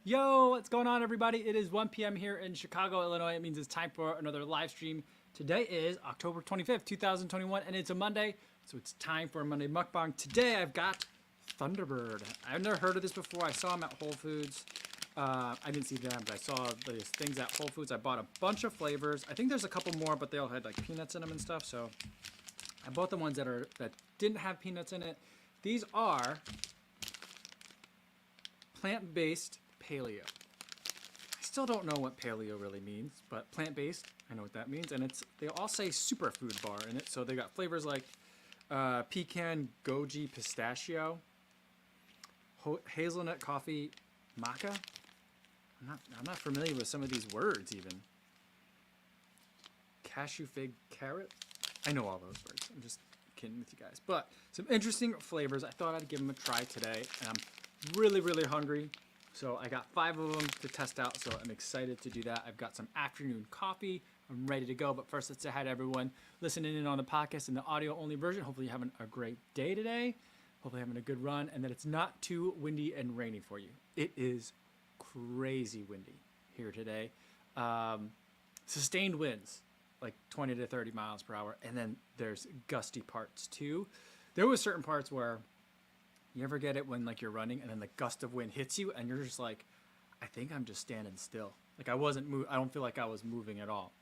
Yo, what's going on, everybody? It is 1 p.m. here in Chicago, Illinois. It means it's time for another live stream. Today is October 25th, 2021, and it's a Monday, so it's time for a Monday mukbang. Today I've got Thunderbird. I've never heard of this before. I saw him at Whole Foods. I didn't see them, but I saw these things at Whole Foods. I bought a bunch of flavors. I think there's a couple more, but they all had like peanuts in them and stuff. So I bought the ones that didn't have peanuts in it. These are plant-based paleo. I still don't know what paleo really means, but plant-based, I know what that means. And they all say superfood bar in it. So they got flavors like pecan, goji, pistachio, hazelnut coffee, maca. I'm not familiar with some of these words even. Cashew fig carrot. I know all those words. I'm just kidding with you guys. But some interesting flavors. I thought I'd give them a try today. And I'm really, really hungry. So I got 5 of them to test out. So I'm excited to do that. I've got some afternoon coffee. I'm ready to go. But first, let's say hi to everyone listening in on the podcast in the audio only version. Hopefully you're having a great day today. Hopefully having a good run and that it's not too windy and rainy for you. It is crazy windy here today. Sustained winds, like 20 to 30 miles per hour. And then there's gusty parts too. There was certain parts where you ever get it when like you're running and then the gust of wind hits you and you're just like, I think I'm just standing still. Like I don't feel like I was moving at all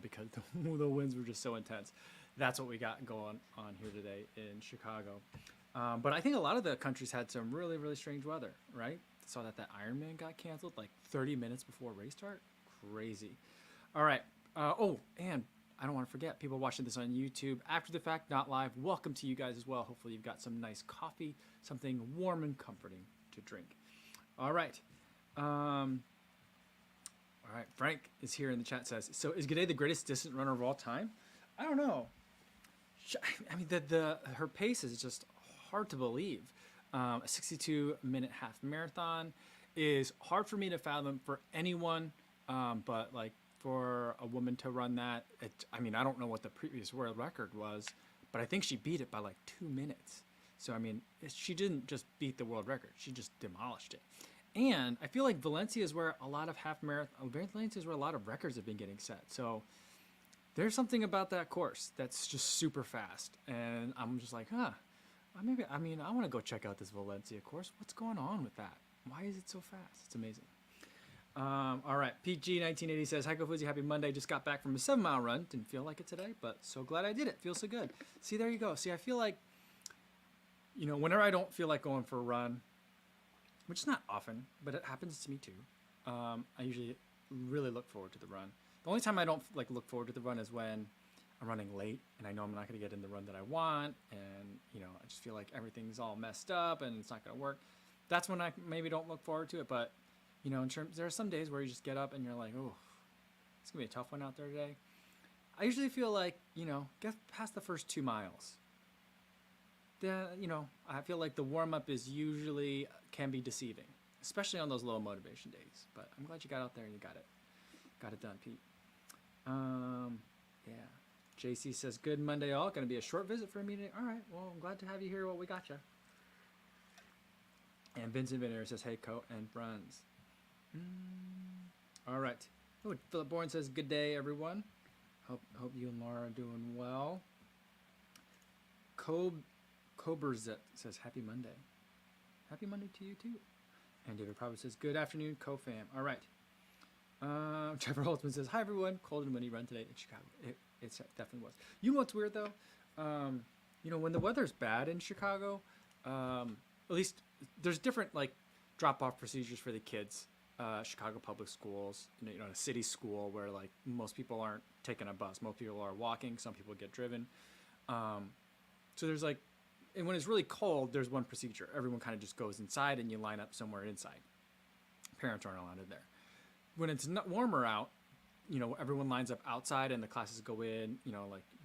because the winds were just so intense. That's what we got going on here today in Chicago. But I think a lot of the countries had some really, really strange weather, right? Saw that Ironman got canceled like 30 minutes before race start. Crazy. All right. And I don't want to forget, people watching this on YouTube after the fact, not live, welcome to you guys as well. Hopefully you've got some nice coffee, something warm and comforting to drink. All right. All right. Frank is here in the chat, says, so is G'day the greatest distance runner of all time? I don't know. I mean, her pace is just hard to believe. A 62-minute half marathon is hard for me to fathom for anyone, but like for a woman to run that, I mean, I don't know what the previous world record was, but I think she beat it by like 2 minutes. So, I mean, she didn't just beat the world record. She just demolished it. And I feel like Valencia is where a lot of Valencia is where a lot of records have been getting set. So there's something about that course that's just super fast. And I'm just like, I want to go check out this Valencia course. What's going on with that? Why is it so fast? It's amazing. All right, PG1980 says, hi, GoFoozy, happy Monday. Just got back from a 7-mile run. Didn't feel like it today, but so glad I did it. Feels so good. See, there you go. See, I feel like, whenever I don't feel like going for a run, which is not often, but it happens to me too, I usually really look forward to the run. The only time I don't look forward to the run is when I'm running late and I know I'm not going to get in the run that I want, and I just feel like everything's all messed up and it's not going to work. That's when I maybe don't look forward to it. But there are some days where you just get up and you're like, oh, it's gonna be a tough one out there today. I usually feel like get past the first 2 miles. I feel like the warm up is usually can be deceiving, especially on those low motivation days. But I'm glad you got out there and you got it done, Pete. Yeah. JC says, good Monday all. Going to be a short visit for me today. All right. Well, I'm glad to have you here. Well, we got you. And Vincent Veneer says, hey, Co and friends. All right. Oh, Philip Bourne says, good day, everyone. Hope you and Laura are doing well. Coberzet says, happy Monday. Happy Monday to you, too. And David Probert says, good afternoon, Co-fam. All right. Trevor Holtzman says, hi, everyone. Cold and windy run today in Chicago. It definitely was. You know what's weird, though? When the weather's bad in Chicago, at least there's different, drop-off procedures for the kids. Chicago public schools, a city school where, most people aren't taking a bus. Most people are walking. Some people get driven. So there's, and when it's really cold, there's one procedure. Everyone kind of just goes inside and you line up somewhere inside. Parents aren't allowed in there. When it's not warmer out, everyone lines up outside and the classes go in,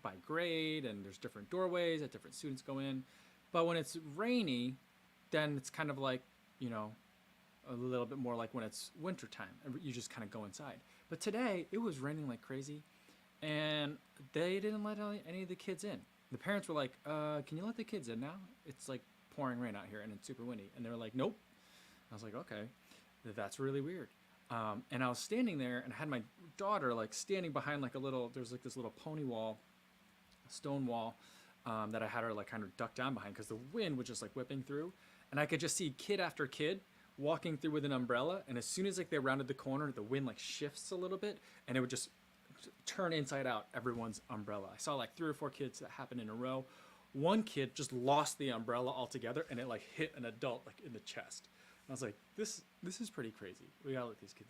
by grade, and there's different doorways that different students go in. But when it's rainy, then it's kind of a little bit more like when it's wintertime. You just kind of go inside. But today, it was raining like crazy, and they didn't let any of the kids in. The parents were like, can you let the kids in now? It's pouring rain out here, and it's super windy. And they were like, nope. I was like, okay. That's really weird. And I was standing there and I had my daughter like standing behind like a little, there's like this little pony wall, stone wall, that I had her like kind of ducked down behind because the wind was just like whipping through. And I could just see kid after kid walking through with an umbrella. And as soon as like they rounded the corner, the wind like shifts a little bit and it would just turn inside out everyone's umbrella. I saw like 3 or 4 kids that happened in a row. One kid just lost the umbrella altogether and it like hit an adult like in the chest. And I was like, this is pretty crazy. We gotta let these kids.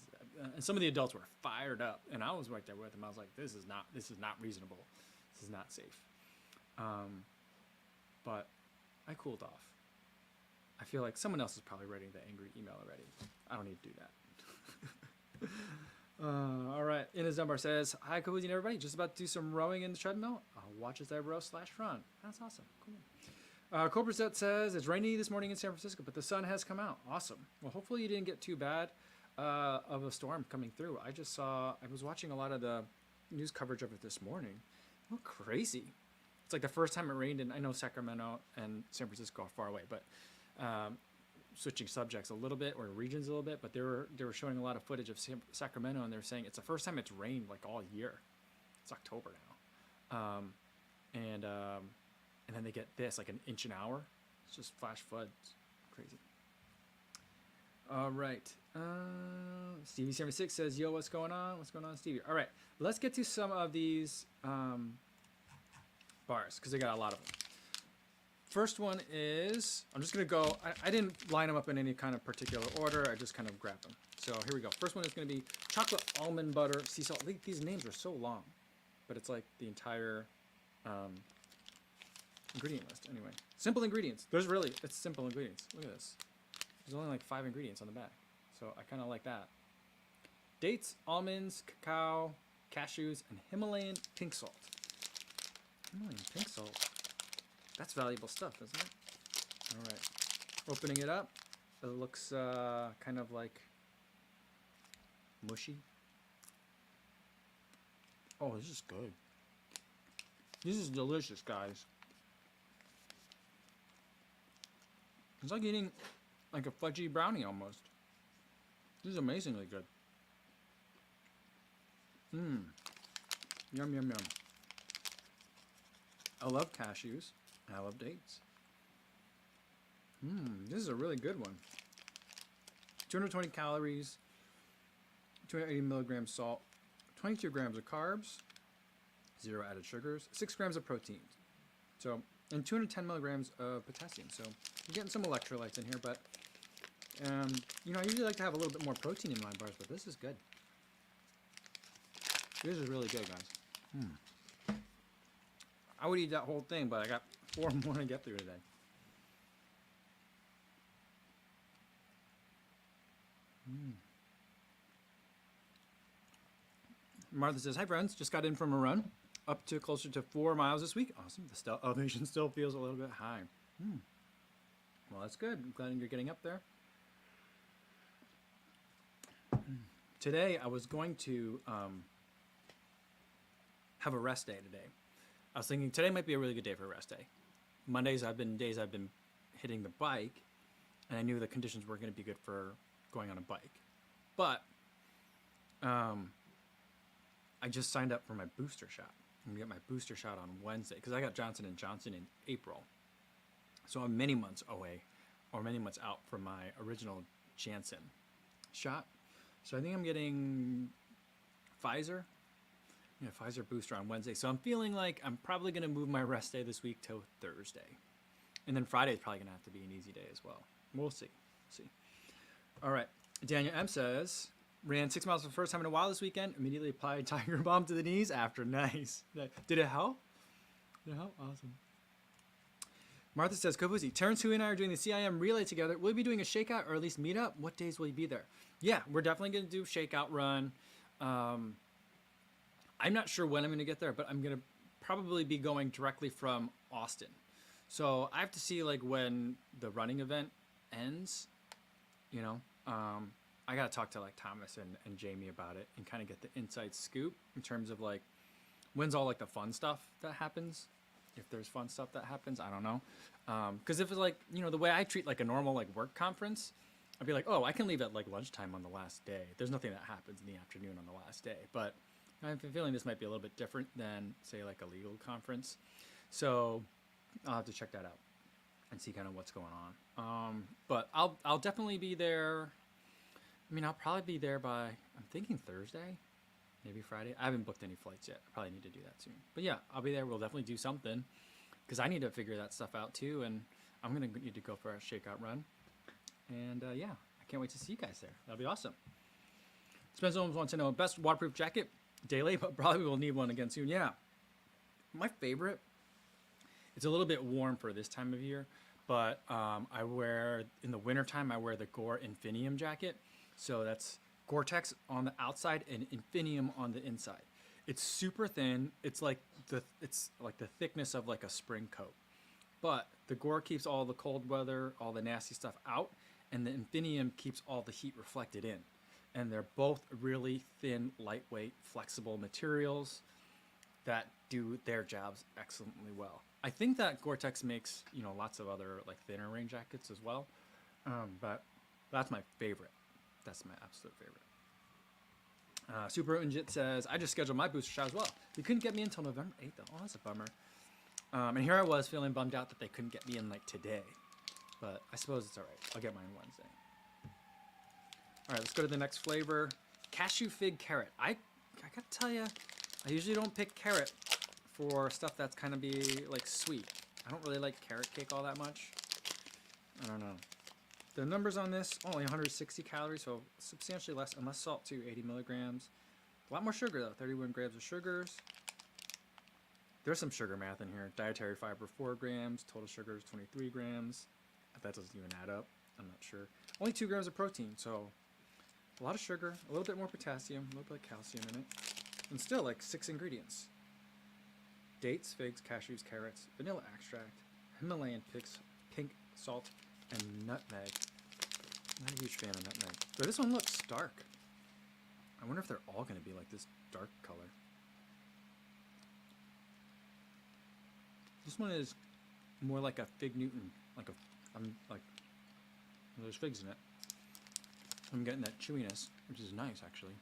And some of the adults were fired up, and I was right there with them. I was like, this is not reasonable. This is not safe. But I cooled off. I feel like someone else is probably writing the angry email already. I don't need to do that. All right. Ina Zumbar says, hi, Kahuzi and everybody. Just about to do some rowing in the treadmill. I'll watch as I row/run. That's awesome. Cool. Cobra Set says, it's rainy this morning in San Francisco, but the sun has come out. Awesome. Well, hopefully you didn't get too bad of a storm coming through. I was watching a lot of the news coverage of it this morning. It looked crazy. It's like the first time it rained, and I know Sacramento and San Francisco are far away, but switching subjects a little bit, or regions a little bit, but they were showing a lot of footage of Sacramento, and they were saying it's the first time it's rained like all year. It's October now. And then they get this, like an inch an hour. It's just flash floods. Crazy. All right. Stevie76 says, yo, what's going on? What's going on, Stevie? All right. Let's get to some of these bars, because they got a lot of them. First one is, I'm just going to go, I didn't line them up in any kind of particular order. I just kind of grabbed them. So here we go. First one is going to be chocolate almond butter sea salt. These names are so long, but it's like the entire ingredient list. Anyway, simple ingredients. It's simple ingredients. Look at this. There's only like 5 ingredients on the back. So I kind of like that. Dates, almonds, cacao, cashews, and Himalayan pink salt. Himalayan pink salt. That's valuable stuff, isn't it? All right. Opening it up. It looks kind of like mushy. Oh, this is good. This is delicious, guys. It's like eating like a fudgy brownie almost. This is amazingly good. Mmm. Yum, yum, yum. I love cashews. And I love dates. This is a really good one. 220 calories, 280 milligrams salt, 22 grams of carbs, 0 added sugars, 6 grams of protein. So, and 210 milligrams of potassium. So, you're getting some electrolytes in here, but, you know, I usually like to have a little bit more protein in my bars, but this is good. This is really good, guys. I would eat that whole thing, but I got 4 more to get through today. Martha says, hi friends, just got in from a run, up to closer to 4 miles this week. Awesome. The elevation still feels a little bit high. Well, that's good. I'm glad you're getting up there. Today, I was going to have a rest day today. I was thinking today might be a really good day for a rest day. Mondays I've been hitting the bike, and I knew the conditions weren't going to be good for going on a bike. But I just signed up for my booster shot. I'm going to get my booster shot on Wednesday because I got Johnson & Johnson in April. So I'm many months away or many months out from my original Janssen shot. So I think I'm getting Pfizer. Pfizer booster on Wednesday. So I'm feeling like I'm probably going to move my rest day this week to Thursday. And then Friday is probably going to have to be an easy day as well. We'll see. All right. Daniel M says, ran 6 miles for the first time in a while this weekend. Immediately applied Tiger Balm to the knees after. Nice. Did it help? Awesome. Martha says, Kavuzi, Terrence, Hui, and I are doing the CIM relay together. Will we be doing a shakeout or at least meetup? What days will you be there? Yeah, we're definitely going to do shakeout run. I'm not sure when I'm going to get there, but I'm going to probably be going directly from Austin. So I have to see like when the running event ends, I got to talk to like Thomas and Jamie about it and kind of get the inside scoop in terms of like when's all like the fun stuff that happens. If there's fun stuff that happens, I don't know. Because if it's like, the way I treat like a normal like work conference I'd be like, oh, I can leave at like lunchtime on the last day. There's nothing that happens in the afternoon on the last day. But I have a feeling this might be a little bit different than, say, like a legal conference. So I'll have to check that out and see kind of what's going on. But I'll definitely be there. I mean, I'll probably be there by, I'm thinking Thursday, maybe Friday. I haven't booked any flights yet. I probably need to do that soon. But yeah, I'll be there. We'll definitely do something because I need to figure that stuff out too. And I'm going to need to go for a shakeout run. And yeah, I can't wait to see you guys there. That'll be awesome. Spencer Holmes wants to know, best waterproof jacket? Daily, but probably will need one again soon. Yeah. My favorite, it's a little bit warm for this time of year, but I wear, in the wintertime, I wear the Gore Infinium jacket. So that's Gore-Tex on the outside and Infinium on the inside. It's super thin. It's like the thickness of like a spring coat. But the Gore keeps all the cold weather, all the nasty stuff out, and the Infinium keeps all the heat reflected in. And they're both really thin, lightweight, flexible materials that do their jobs excellently well. I think that Gore-Tex makes, you know, lots of other like thinner rain jackets as well. But that's my favorite. That's my absolute favorite. Super Unjit says, I just scheduled my booster shot as well. You couldn't get me until November 8th though. Oh, that's a bummer. And here I was feeling bummed out that they couldn't get me in like today. But I suppose it's all right. I'll get mine Wednesday. All right, let's go to the next flavor. Cashew fig carrot. I gotta tell you, I usually don't pick carrot for stuff that's kind of be like sweet. I don't really like carrot cake all that much. I don't know. The numbers on this, only 160 calories, so substantially less, and less salt too, 80 milligrams. A lot more sugar though, 31 grams of sugars. There's some sugar math in here. Dietary fiber, 4 grams. Total sugars, 23 grams. That doesn't even add up. I'm not sure. Only 2 grams of protein, so a lot of sugar, a little bit more potassium, a little bit of calcium in it, and still like 6 ingredients. Dates, figs, cashews, carrots, vanilla extract, Himalayan pink salt, and nutmeg. I'm not a huge fan of nutmeg. But this one looks dark. I wonder if they're all going to be like this dark color. This one is more like a fig Newton, there's figs in it. I'm getting that chewiness, which is nice actually.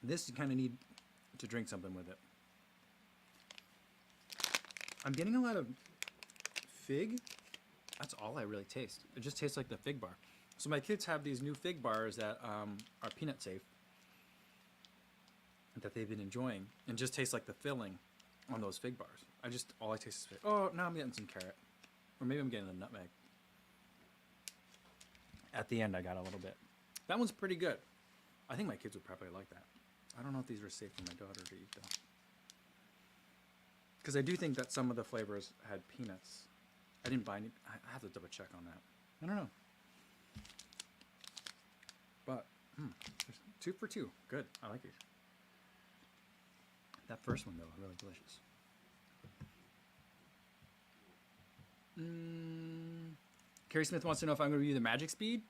This you kind of need to drink something with it. I'm getting a lot of fig. That's all I really taste. It just tastes like the fig bar. So my kids have these new fig bars that are peanut safe that they've been enjoying, and just tastes like the filling on those fig bars. All I taste is fig. Oh, now I'm getting some carrot, or maybe I'm getting the nutmeg. At the end, I got a little bit. That one's pretty good. I think my kids would probably like that. I don't know if these are safe for my daughter to eat though, because I do think that some of the flavors had peanuts. I didn't buy any. I have to double check on that. I don't know. But 2 for 2, good. I like these. That first one though, really delicious. Carrie Smith wants to know if I'm going to review the Magic Speed.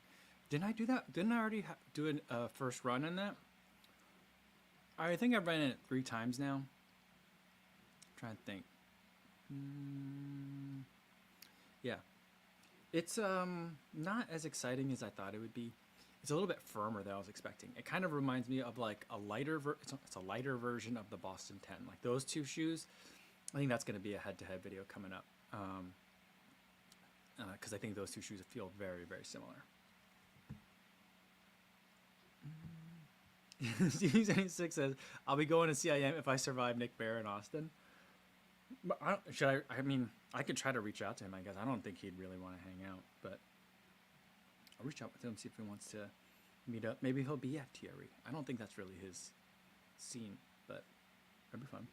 Didn't I do that? Didn't I already do a first run in that? I think I've run it 3 times now. I'm trying to think. Yeah. It's not as exciting as I thought it would be. It's a little bit firmer than I was expecting. It kind of reminds me of like a lighter it's a lighter version of the Boston 10. Like those 2 shoes, I think that's going to be a head-to-head video coming up. Because I think those 2 shoes feel very, very similar. Stevie76 says, I'll be going to CIM if I survive Nick Bear in Austin. But I mean, I could try to reach out to him, I guess. I don't think he'd really want to hang out, but I'll reach out with him, see if he wants to meet up. Maybe he'll be at TRE. I don't think that's really his scene, but that'd be fun.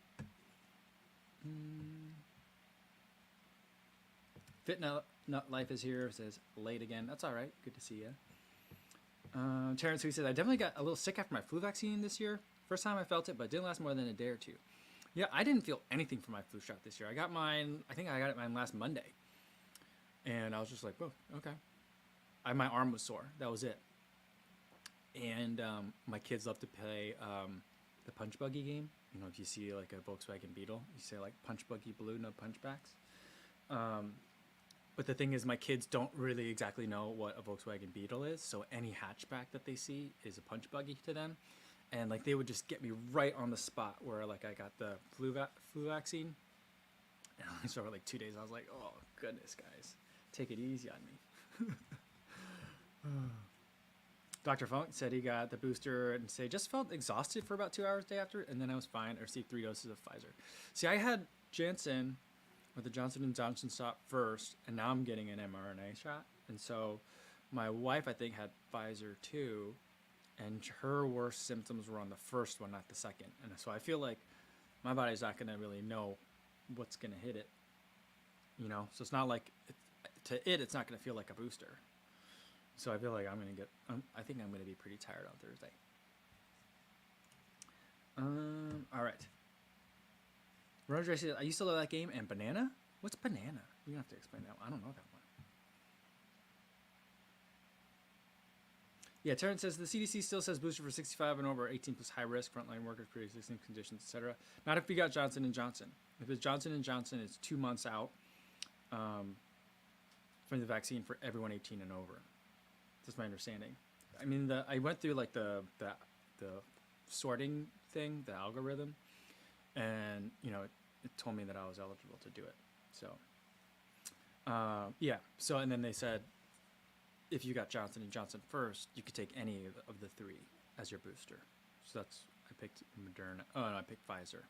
Fit Nut Life is here. Says late again. That's all right. Good to see you. Terrence, who says, I definitely got a little sick after my flu vaccine this year. First time I felt it, but it didn't last more than a day or 2. Yeah, I didn't feel anything from my flu shot this year. I got mine, I think I got mine last Monday. And I was just like, whoa, okay. My arm was sore. That was it. And my kids love to play the Punch Buggy game. You know, if you see like a Volkswagen Beetle, you say like punch buggy blue, no punchbacks. But the thing is, my kids don't really exactly know what a Volkswagen Beetle is, so any hatchback that they see is a punch buggy to them. And like they would just get me right on the spot where like I got the flu vaccine. And so for like 2 days, I was like, oh goodness, guys, take it easy on me. Dr. Funk said he got the booster and just felt exhausted for about 2 hours day after, and then I was fine. I received 3 doses of Pfizer. See, I had Janssen with the Johnson & Johnson shot first, and now I'm getting an mRNA shot. And so my wife, I think, had Pfizer too, and her worst symptoms were on the first one, not the second. And so I feel like my body's not going to really know what's going to hit it, you know? So it's not like, it's not going to feel like a booster. So I feel like I'm going to get, I think I'm going to be pretty tired on Thursday. All right. Roger says, I used to love that game. And banana? What's banana? You have to explain that one. I don't know that one. Yeah, Terrence says the CDC still says booster for 65 and over, 18 plus high risk, frontline workers, pre-existing conditions, etc. Not if you got Johnson & Johnson. If it's Johnson & Johnson, it's 2 months out from the vaccine for everyone 18 and over. That's my understanding. I mean, I went through like the sorting thing, the algorithm, and you know, it told me that I was eligible to do it. So, yeah. So, and then they said, if you got Johnson & Johnson first, you could take any of the 3 as your booster. So that's, I picked Moderna. Oh, no, I picked Pfizer.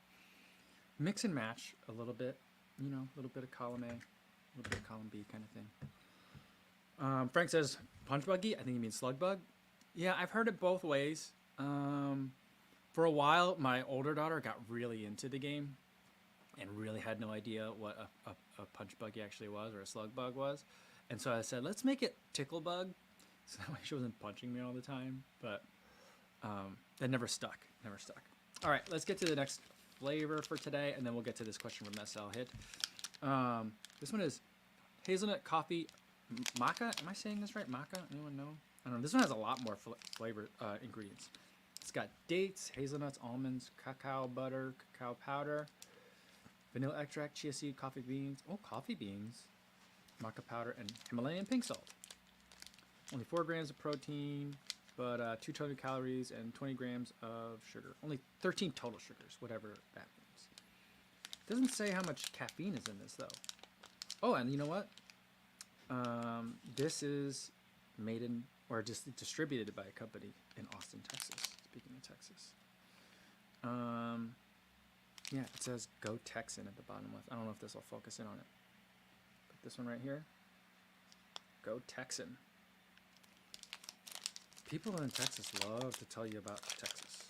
Mix and match a little bit, you know, a little bit of column A, a little bit of column B kind of thing. Frank says, punch buggy? I think he means slug bug. Yeah, I've heard it both ways. For a while, my older daughter got really into the game and really had no idea what a punch buggy actually was or a slug bug was. And so I said, let's make it tickle bug. So that way she wasn't punching me all the time. But that never stuck. Never stuck. All right, let's get to the next flavor for today, and then we'll get to this question from SL Hit. This one is hazelnut coffee maca. Am I saying this right? Maca? Anyone know? I don't know. This one has a lot more flavor ingredients. It's got dates, hazelnuts, almonds, cacao butter, cacao powder, vanilla extract, chia seed, coffee beans. Oh, coffee beans. Maca powder, and Himalayan pink salt. Only 4 grams of protein, but 2 total calories and 20 grams of sugar. Only 13 total sugars, whatever that means. Doesn't say how much caffeine is in this, though. Oh, and you know what? This is made in, or just distributed by a company in Austin, Texas. Speaking of Texas. Yeah, it says Go Texan at the bottom left. I don't know if this will focus in on it. But this one right here, Go Texan. People in Texas love to tell you about Texas.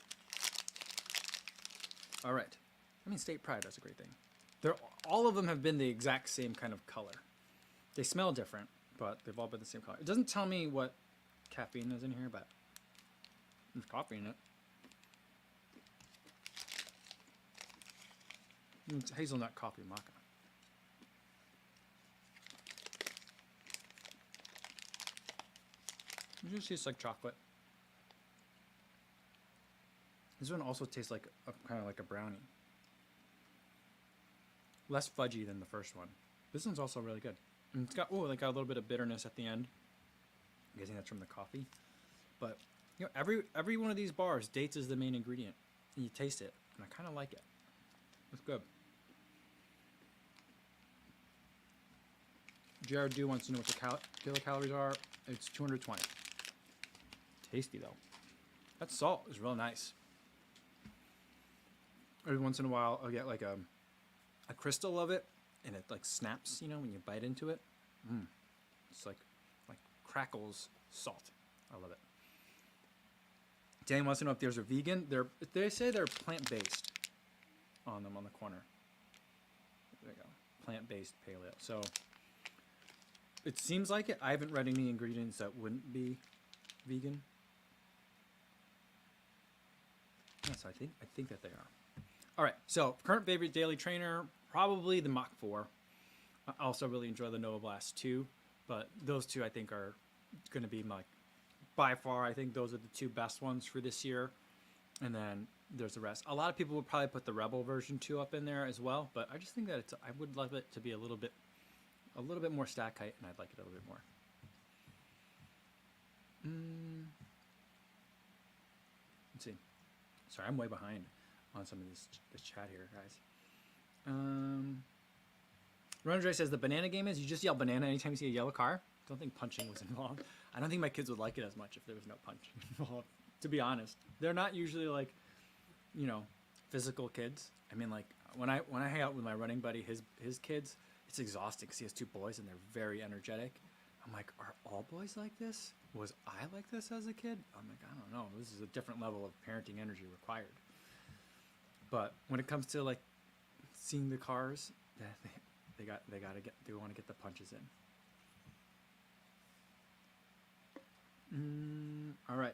All right. I mean, State Pride, that's a great thing. All of them have been the exact same kind of color. They smell different, but they've all been the same color. It doesn't tell me what caffeine is in here, but there's coffee in it. It's hazelnut coffee maca. It just tastes like chocolate. This one also tastes like kind of like a brownie. Less fudgy than the first one. This one's also really good. And it's got like a little bit of bitterness at the end. I'm guessing that's from the coffee. But you know, every one of these bars, dates is the main ingredient. And you taste it, and I kind of like it. It's good. Jared Dew wants to know what the kilocalories are. It's 220. Tasty though. That salt is real nice. Every once in a while, I'll get like a crystal of it, and it like snaps. You know, when you bite into it, it's like crackles salt. I love it. Danny wants to know if there's a vegan. They say they're plant-based on them on the corner. There you go. Plant-based paleo. So it seems like it. I haven't read any ingredients that wouldn't be vegan. Yes, I think that they are. All right. So current favorite daily trainer, probably the Mach 4. I also really enjoy the Nova Blast 2, but those two I think are going to be by far. I think those are the two best ones for this year. And then there's the rest. A lot of people would probably put the Rebel version 2 up in there as well, but I just think that I would love it to be a little bit more stack height, and I'd like it a little bit more. Let's see. Sorry, I'm way behind on some of this chat here, guys. Rondre says the banana game is you just yell banana anytime you see a yellow car. Don't think punching was involved. I don't think my kids would like it as much if there was no punching involved. To be honest, they're not usually like, you know, physical kids. I mean, like when I hang out with my running buddy, his kids, it's exhausting because he has 2 boys and they're very energetic. I'm like, are all boys like this? Was I like this as a kid? I'm like, I don't know. This is a different level of parenting energy required. But when it comes to like seeing the cars, they want to get the punches in. All right.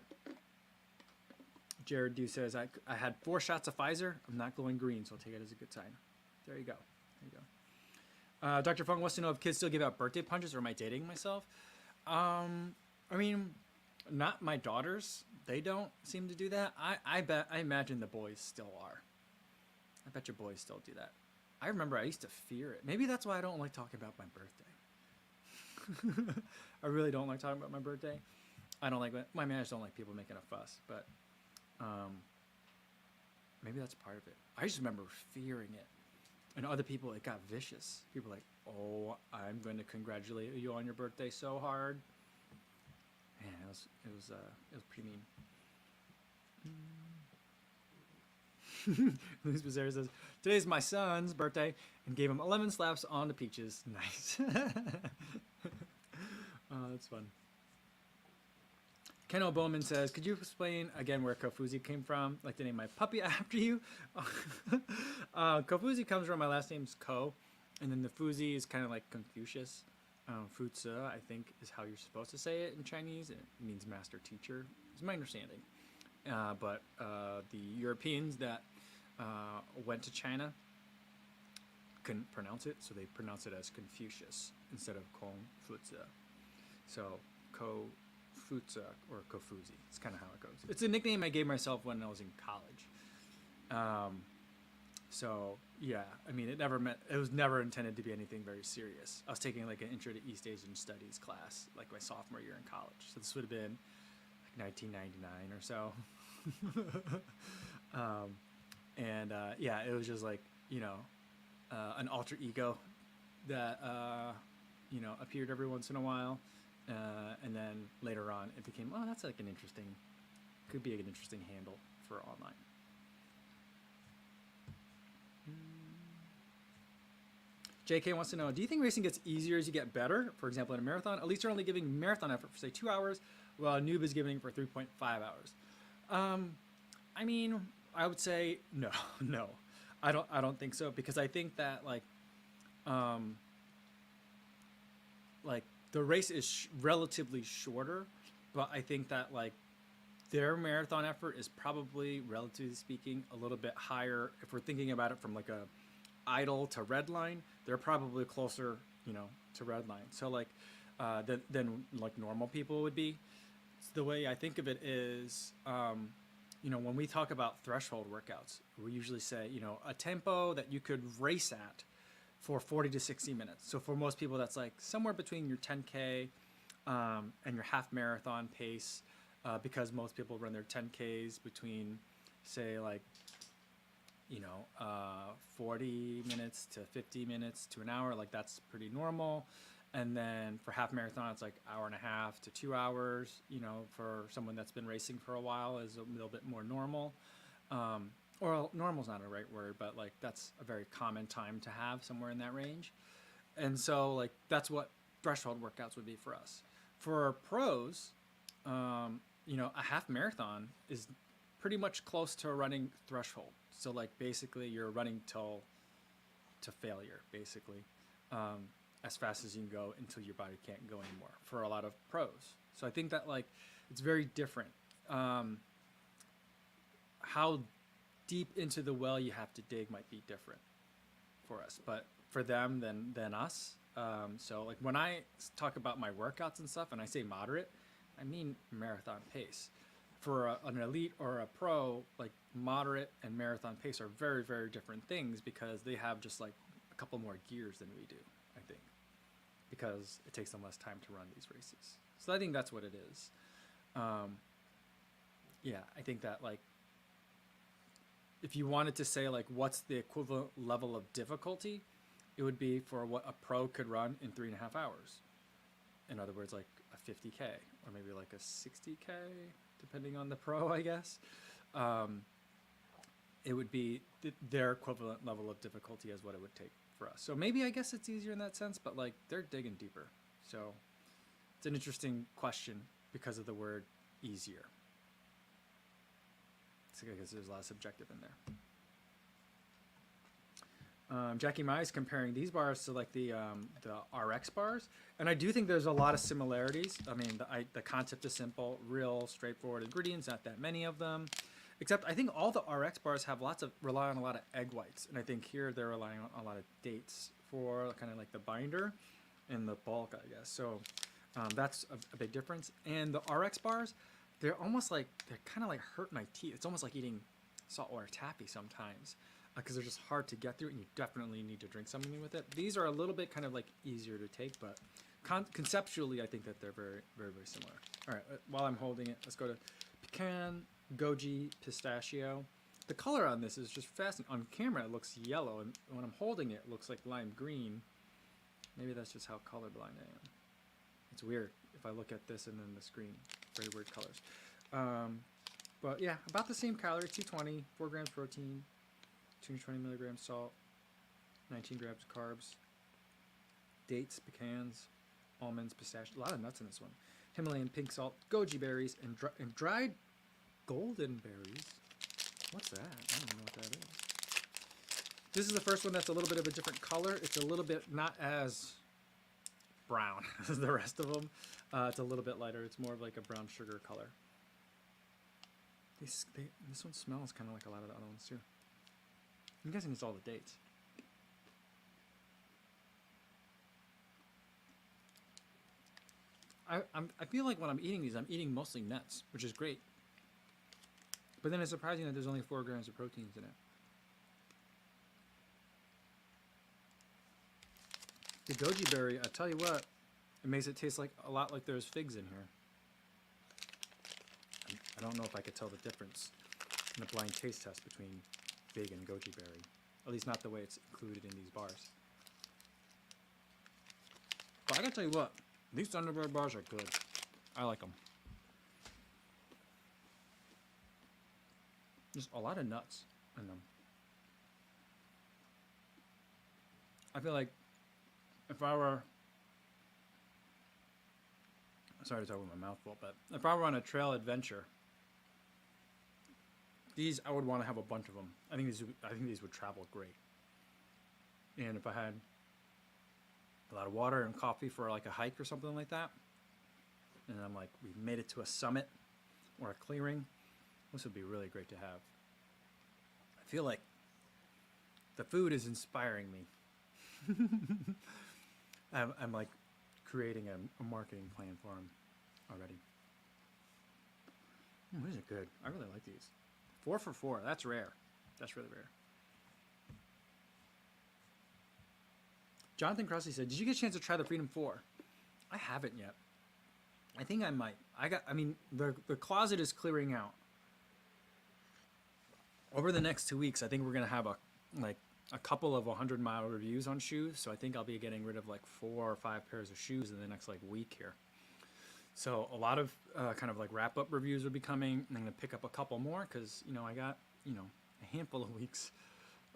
Jared Dew says, I had 4 shots of Pfizer. I'm not glowing green, so I'll take it as a good sign. There you go. There you go. Dr. Fung wants to know if kids still give out birthday punches, or am I dating myself? I mean, not my daughters. They don't seem to do that. I imagine the boys still are. I bet your boys still do that. I remember I used to fear it. Maybe that's why I don't like talking about my birthday. I really don't like talking about my birthday. I don't like my managers don't like people making a fuss, but maybe that's part of it. I just remember fearing it, and other people, it got vicious. People were like, "Oh, I'm going to congratulate you on your birthday so hard." Man, it was pretty mean. Luis Becerra says, "Today's my son's birthday, and gave him 11 slaps on the peaches." Nice. Oh, that's fun. Ken Bowman says, could you explain again where Kofuzi came from? I'd like to name my puppy after you. Kofuzi comes from my last name's Ko, and then the Fuzi is kind of like Confucius. Fuzi, I think, is how you're supposed to say it in Chinese. It means master teacher, is my understanding. But the Europeans that went to China couldn't pronounce it, so they pronounce it as Confucius instead of Konfuzi. So Konfuzi or Kofuzi. It's kind of how it goes. It's a nickname I gave myself when I was in college. So yeah, I mean, it was never intended to be anything very serious. I was taking like an Intro to East Asian Studies class, like my sophomore year in college. So this would have been like 1999 or so. Yeah, it was just like, you know, an alter ego that, you know, appeared every once in a while. And then later on it became, oh, that's like could be an interesting handle for online. JK wants to know, do you think racing gets easier as you get better? For example, in a marathon, at least you're only giving marathon effort for say 2 hours, while a noob is giving for 3.5 hours. I mean, I would say no. I don't think so, because I think that like the race is relatively shorter, but I think that like their marathon effort is probably, relatively speaking, a little bit higher. If we're thinking about it from like a idle to red line, they're probably closer, you know, to red line. So like than like normal people would be. So the way I think of it is, you know, when we talk about threshold workouts, we usually say, you know, a tempo that you could race at for 40 to 60 minutes. So for most people, that's like somewhere between your 10K and your half marathon pace, because most people run their 10Ks between, say, like, you know, 40 minutes to 50 minutes to an hour. Like, that's pretty normal. And then for half marathon, it's like hour and a half to 2 hours, you know, for someone that's been racing for a while is a little bit more normal. Or normal's not a right word, but like that's a very common time to have, somewhere in that range. And so like that's what threshold workouts would be for us. For pros, you know, a half marathon is pretty much close to a running threshold. So like basically you're running to failure, basically, as fast as you can go until your body can't go anymore for a lot of pros. So I think that like it's very different. How deep into the well you have to dig might be different for us, but for them than us. So like when I talk about my workouts and stuff and I say moderate, I mean marathon pace. for an elite or a pro, like moderate and marathon pace are very, very different things because they have just like a couple more gears than we do, I think, because it takes them less time to run these races. So I think that's what it is. Yeah, I think that like if you wanted to say like what's the equivalent level of difficulty, it would be for what a pro could run in 3.5 hours. In other words, like a 50K or maybe like a 60K, depending on the pro, I guess. It would be their equivalent level of difficulty as what it would take for us. So maybe I guess it's easier in that sense, but like they're digging deeper. So it's an interesting question because of the word easier. So I guess there's a lot of subjective in there. Jackie Mai is comparing these bars to like the RX bars, and I do think there's a lot of similarities. I mean, the concept is simple, real straightforward ingredients, not that many of them. Except I think all the RX bars rely on a lot of egg whites, and I think here they're relying on a lot of dates for kind of like the binder and the bulk, I guess. So that's a big difference. And the RX bars, they're kind of like hurt my teeth. It's almost like eating saltwater taffy sometimes because they're just hard to get through, and you definitely need to drink something with it. These are a little bit kind of like easier to take, but conceptually, I think that they're very, very, very similar. All right, while I'm holding it, let's go to pecan, goji, pistachio. The color on this is just fascinating. On camera, it looks yellow, and when I'm holding it, it looks like lime green. Maybe that's just how colorblind I am. It's weird if I look at this and then the screen. Very weird colors. But yeah, about the same calories, 220, 4 grams protein, 220 milligrams salt, 19 grams carbs, dates, pecans, almonds, pistachio, a lot of nuts in this one. Himalayan pink salt, goji berries, and dried golden berries. What's that? I don't know what that is. This is the first one that's a little bit of a different color. It's a little bit not as brown as the rest of them. It's a little bit lighter. It's more of like a brown sugar color. This one smells kind of like a lot of the other ones too. I'm guessing it's all the dates. I feel like when I'm eating these, I'm eating mostly nuts, which is great. But then it's surprising that there's only 4 grams of proteins in it. The goji berry, I tell you what, it makes it taste like a lot like there's figs in here. I don't know if I could tell the difference in the blind taste test between fig and goji berry. At least not the way it's included in these bars. But I gotta tell you what, these Thunderbird bars are good. I like them. Just a lot of nuts in them. I feel like if I were, sorry to talk with my mouth full, but if I were on a trail adventure, these I would want to have a bunch of them. I think these would travel great. And if I had a lot of water and coffee for like a hike or something like that, and I'm like, we've made it to a summit or a clearing, this would be really great to have. I feel like the food is inspiring me. I'm like creating a marketing plan for them already. These are good. I really like these. 4 for 4. That's rare. That's really rare. Jonathan Crossley said, "Did you get a chance to try the Freedom 4?" I haven't yet. I think I might. I mean, the closet is clearing out. Over the next 2 weeks, I think we're gonna have a couple of 100-mile reviews on shoes. So I think I'll be getting rid of like 4 or 5 pairs of shoes in the next like week here. So a lot of kind of like wrap-up reviews will be coming. I'm gonna pick up a couple more because I got a handful of weeks,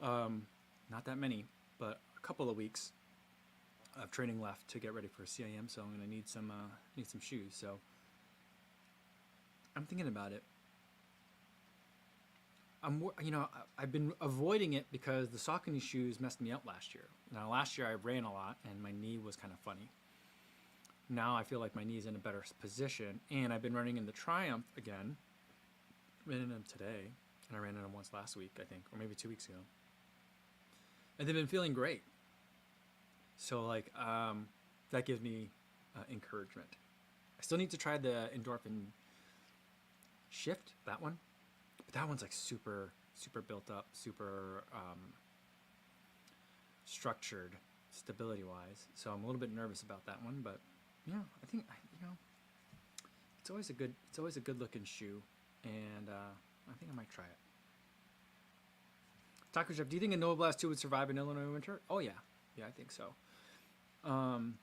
not that many, but a couple of weeks of training left to get ready for CIM. So I'm gonna need some shoes. So I'm thinking about it. I've been avoiding it because the Saucony shoes messed me up last year. Now, last year I ran a lot and my knee was kind of funny. Now I feel like my knee is in a better position, and I've been running in the Triumph again. Ran in them today, and I ran in them once last week, I think, or maybe 2 weeks ago. And they've been feeling great. So like that gives me encouragement. I still need to try the endorphin Shift, that one. But that one's like super built up, super structured stability wise. So I'm a little bit nervous about that one, but yeah, I think it's always a good looking shoe, and I think I might try it. Taco Chef, do you think a Nova Blast 2 would survive in Illinois winter? Oh yeah, I think so. Trying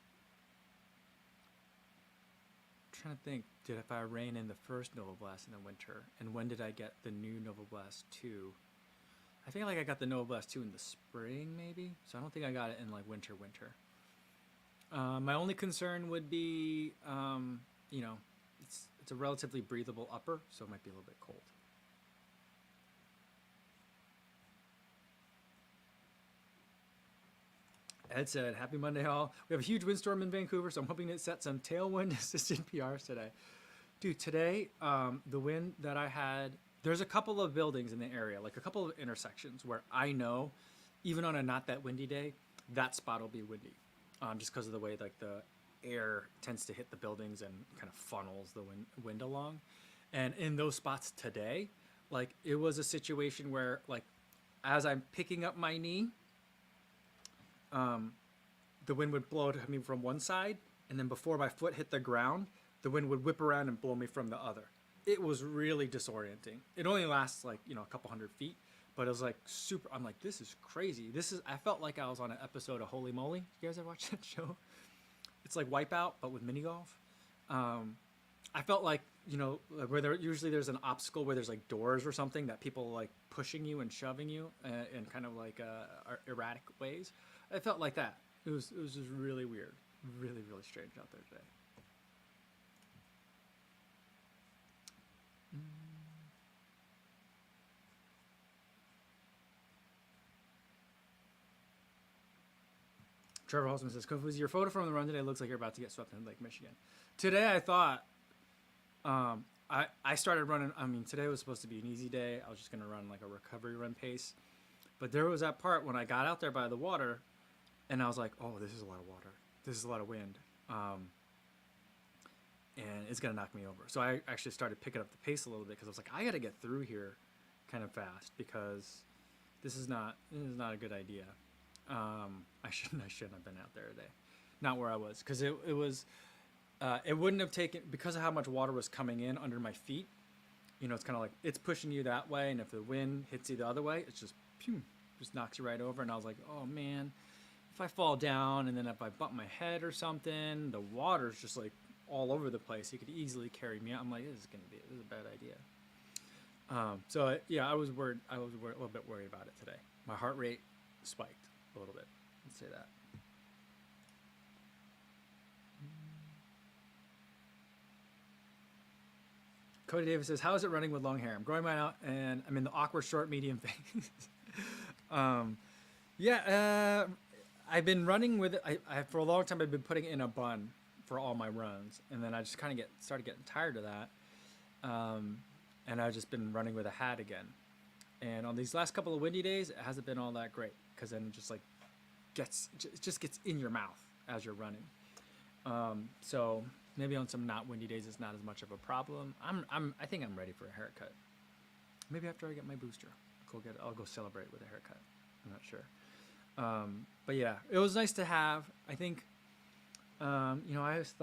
to think, if I ran in the first Nova Blast in the winter, and when did I get the new Nova Blast 2? I feel like I got the Nova Blast 2 in the spring, maybe. So I don't think I got it in like winter. My only concern would be, it's a relatively breathable upper, so it might be a little bit cold. Ed said, happy Monday all. We have a huge windstorm in Vancouver, so I'm hoping to set some tailwind assisted PRs today. Dude, today, the wind that I had, there's a couple of buildings in the area, like a couple of intersections where I know, even on a not that windy day, that spot will be windy. Just because of the way like the air tends to hit the buildings and kind of funnels the wind along. And in those spots today, like it was a situation where like as I'm picking up my knee, the wind would blow to me from one side, and then before my foot hit the ground, the wind would whip around and blow me from the other. It was really disorienting. It only lasts like, a couple hundred feet, but it was like super, I'm like, this is crazy. I felt like I was on an episode of Holy Moly. You guys ever watch that show? It's like Wipeout, but with mini golf. I felt like, where there's an obstacle where there's like doors or something that people like pushing you and shoving you in kind of like erratic ways. I felt like that. It was just really weird, really strange out there today. Trevor Holtzman says, Kofuzi, your photo from the run today looks like you're about to get swept in Lake Michigan. Today I thought, I started running, today was supposed to be an easy day. I was just going to run like a recovery run pace. But there was that part when I got out there by the water, and I was like, oh, this is a lot of water. This is a lot of wind. And it's going to knock me over. So I actually started picking up the pace a little bit because I was like, I got to get through here kind of fast because this is not a good idea. I shouldn't have been out there today. Not where I was, because it wouldn't have taken, because of how much water was coming in under my feet. It's kind of like it's pushing you that way, and if the wind hits you the other way, it's just just knocks you right over. And I was like, oh man, if I fall down and then if I bump my head or something, the water's just like all over the place. It could easily carry me out. I'm like, this is a bad idea. So yeah, I was worried. A little bit worried about it today. My heart rate spiked a little bit. Let's say that. Cody Davis says, how is it running with long hair? I'm growing mine out, and I'm in the awkward short medium phase. I've been running with it. I for a long time, I've been putting it in a bun for all my runs, and then I just kind of started getting tired of that. And I've just been running with a hat again. And on these last couple of windy days, it hasn't been all that great, because then it just like gets in your mouth as you're running. So maybe on some not windy days, it's not as much of a problem. I think I'm ready for a haircut. Maybe after I get my booster, I'll go celebrate with a haircut. I'm not sure. But yeah, it was nice to have. I think, I always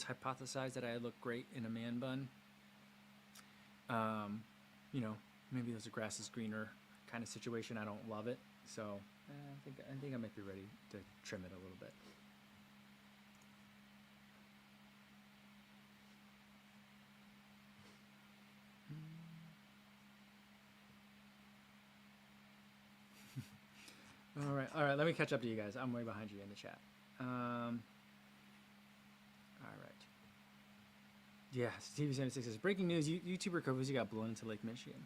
hypothesized that I look great in a man bun. Maybe there's a grass is greener kind of situation. I don't love it. So I think I might be ready to trim it a little bit. All right. Let me catch up to you guys. I'm way behind you in the chat. All right. Yeah, TV76 says, breaking news, YouTuber Kofuzi got blown into Lake Michigan.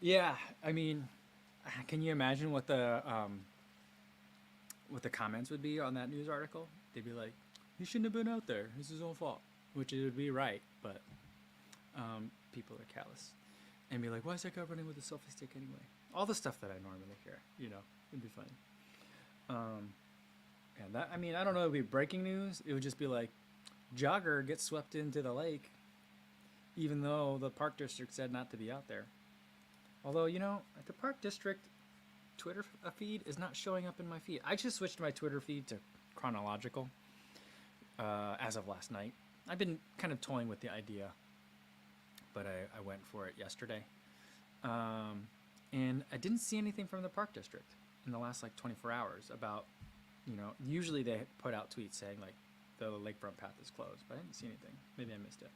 Yeah, can you imagine what the comments would be on that news article? They'd be like, he shouldn't have been out there. It's his own fault. Which it would be right, but people are callous. And be like, why is that guy running with a selfie stick anyway? All the stuff that I normally hear, it'd be funny. And that, I don't know, it would be breaking news. It would just be like, jogger gets swept into the lake. even though the park district said not to be out there. Although, you know, the park district Twitter feed is not showing up in my feed. I just switched my Twitter feed to chronological as of last night. I've been kind of toying with the idea, but I went for it yesterday. And I didn't see anything from the park district in the last like 24 hours about, you know, usually they put out tweets saying like the lakefront path is closed, but I didn't see anything. Maybe I missed it.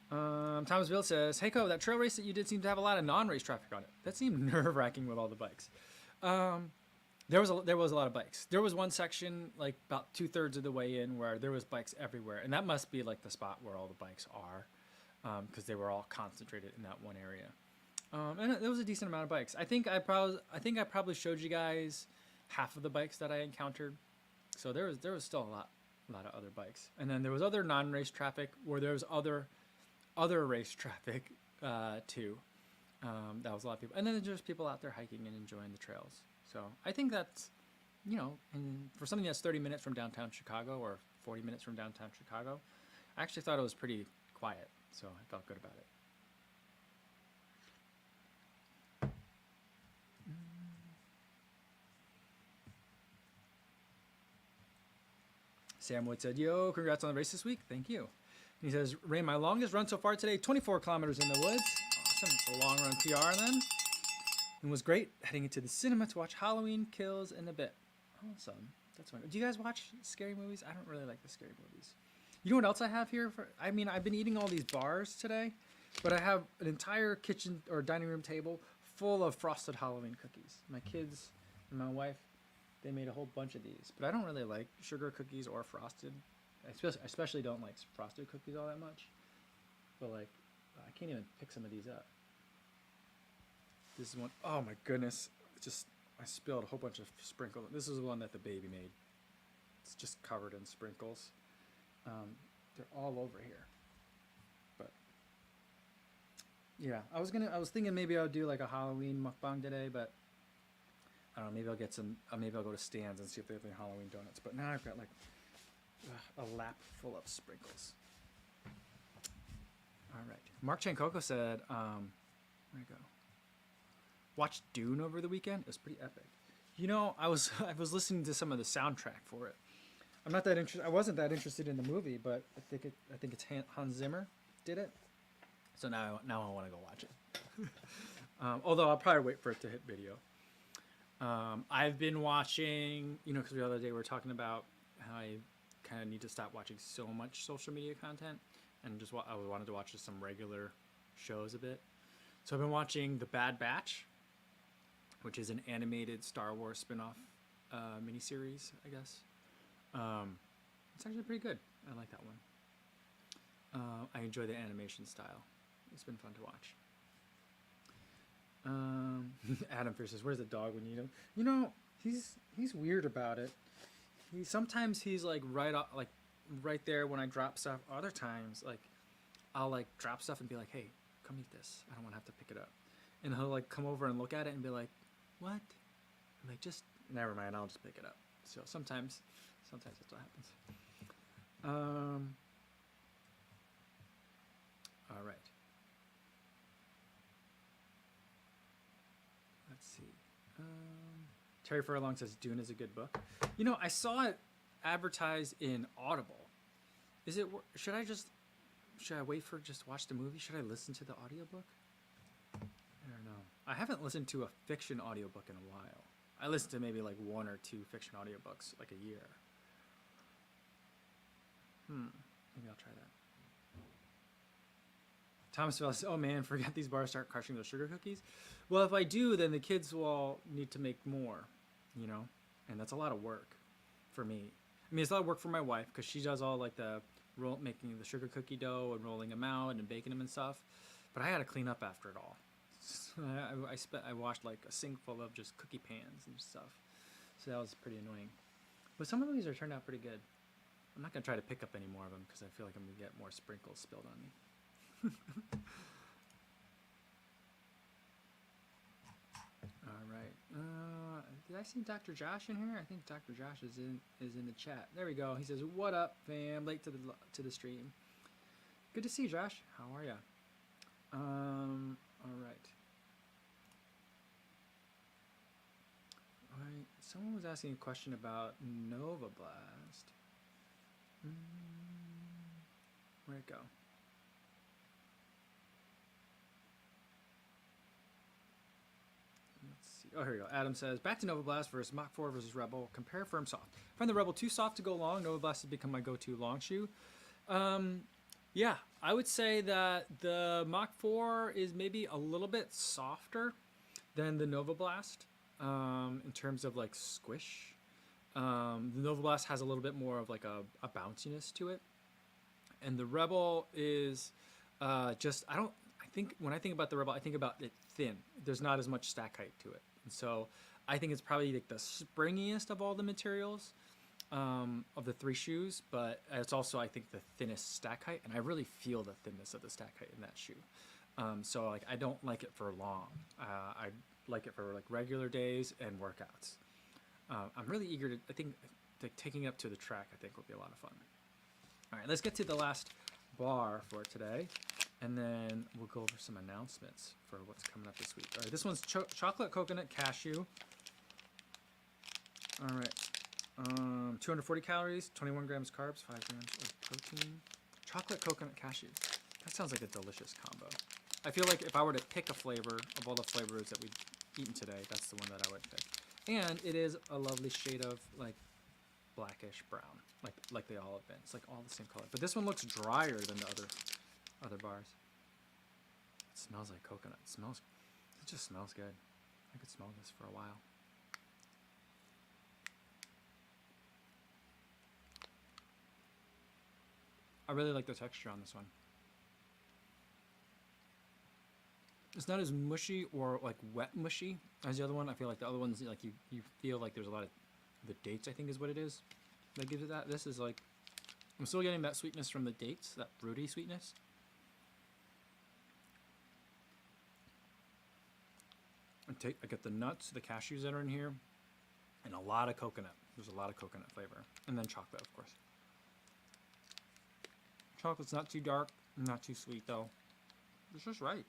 Thomasville says, "Hey, Co, that trail race that you did seemed to have a lot of non-race traffic on it. That seemed nerve-wracking with all the bikes." There was a lot of bikes. There was one section like about 2/3 of the way in where there was bikes everywhere, and that must be like the spot where all the bikes are, because they were all concentrated in that one area. And there was a decent amount of bikes. I think I probably showed you guys half of the bikes that I encountered. So there was still a lot of other bikes, and then there was other non-race traffic where there was other race traffic too. That was a lot of people, and then there's just people out there hiking and enjoying the trails. So I think that's, you know, and for something that's 30 minutes from downtown Chicago or 40 minutes from downtown Chicago, I actually thought it was pretty quiet, so I felt good about it. Sam Wood said, "Yo, congrats on the race this week." Thank you. And he says, "Ran my longest run so far today, 24 kilometers in the woods." Awesome. It's a long run PR then. And was great heading into the cinema to watch Halloween Kills in a bit. Awesome. That's fun. Do you guys watch scary movies? I don't really like the scary movies. You know what else I have here? I mean, I've been eating all these bars today, but I have an entire kitchen or dining room table full of frosted Halloween cookies. My kids and my wife, they made a whole bunch of these, but I don't really like sugar cookies or frosted. I especially don't like frosted cookies all that much. But like, I can't even pick some of these up. This is one, oh my goodness. I spilled a whole bunch of sprinkles. This is the one that the baby made. It's just covered in sprinkles. They're all over here. But yeah, I was thinking maybe I'll do like a Halloween mukbang today, but I don't know, maybe I'll get some, maybe I'll go to Stan's and see if they have any Halloween donuts. But now I've got like a lap full of sprinkles. All right. Mark Chancoco said, where'd it go? Watched Dune over the weekend. It was pretty epic. You know, I was listening to some of the soundtrack for it. I'm not that interested. I wasn't that interested in the movie, but I think it's Hans Zimmer did it. So now I want to go watch it. Although I'll probably wait for it to hit video. I've been watching, you know, because the other day we were talking about how I kind of need to stop watching so much social media content, and just I wanted to watch just some regular shows a bit. So I've been watching The Bad Batch, which is an animated Star Wars spin-off miniseries, I guess. It's actually pretty good. I like that one. I enjoy the animation style. It's been fun to watch. Adam Pierce says, "Where's the dog when you need him?" You know, he's weird about it. Sometimes he's like right there when I drop stuff. Other times, like I'll like drop stuff and be like, "Hey, come eat this. I don't want to have to pick it up." And he'll like come over and look at it and be like, "What?" I'm like, "Just never mind. I'll just pick it up." So sometimes that's what happens. All right. Let's see. Terry Furlong says Dune is a good book. You know, I saw it advertised in Audible. Should I wait for just watch the movie? Should I listen to the audiobook? I don't know. I haven't listened to a fiction audiobook in a while. I listen to maybe like 1 or 2 fiction audiobooks like a year. Maybe I'll try that. Thomas Vell says, "Oh man, forget these bars start crushing those sugar cookies." Well, if I do, then the kids will all need to make more, you know, and that's a lot of work for me. I mean, it's a lot of work for my wife because she does all like the making the sugar cookie dough and rolling them out and baking them and stuff. But I had to clean up after it all. I washed like a sink full of just cookie pans and stuff, so that was pretty annoying. But some of these are turned out pretty good. I'm not gonna try to pick up any more of them because I feel like I'm gonna get more sprinkles spilled on me. All right. Did I see Dr. Josh in here? I think Dr. Josh is in the chat. There we go. He says, "What up, fam? Late to the stream. Good to see you, Josh. How are ya? All right. All right. Someone was asking a question about Nova Blast. Where'd it go? Let's see. Oh, here we go. Adam says, back to Nova Blast versus Mach 4 versus Rebel. Compare firm soft. I find the Rebel too soft to go long. Nova Blast has become my go-to long shoe. Yeah, I would say that the Mach 4 is maybe a little bit softer than the Nova Blast in terms of like squish. The Nova Blast has a little bit more of like a bounciness to it. And the Rebel is I think when I think about the Rebel, I think about it thin. There's not as much stack height to it. And so I think it's probably like the springiest of all the materials of the three shoes, but it's also, I think, the thinnest stack height, and I really feel the thinness of the stack height in that shoe. So like, I don't like it for long. I like it for like regular days and workouts. I'm really eager to, I think, taking it up to the track, I think, will be a lot of fun. All right, let's get to the last bar for today, and then we'll go over some announcements for what's coming up this week. All right, this one's chocolate coconut cashew. All right, 240 calories, 21 grams carbs, 5 grams of protein. Chocolate coconut cashew. That sounds like a delicious combo. I feel like if I were to pick a flavor of all the flavors that we've eaten today, that's the one that I would pick. And it is a lovely shade of like blackish brown, like they all have been. It's like all the same color. But this one looks drier than the other bars. It smells like coconut. It just smells good. I could smell this for a while. I really like the texture on this one. It's not as mushy or like wet mushy as the other one. I feel like the other one's like you feel like there's a lot of the dates, I think is what it is that gives it that. This is like, I'm still getting that sweetness from the dates, that fruity sweetness. I get the nuts, the cashews that are in here, and a lot of coconut. There's a lot of coconut flavor. And then chocolate, of course. Chocolate's not too dark, not too sweet though. It's just right.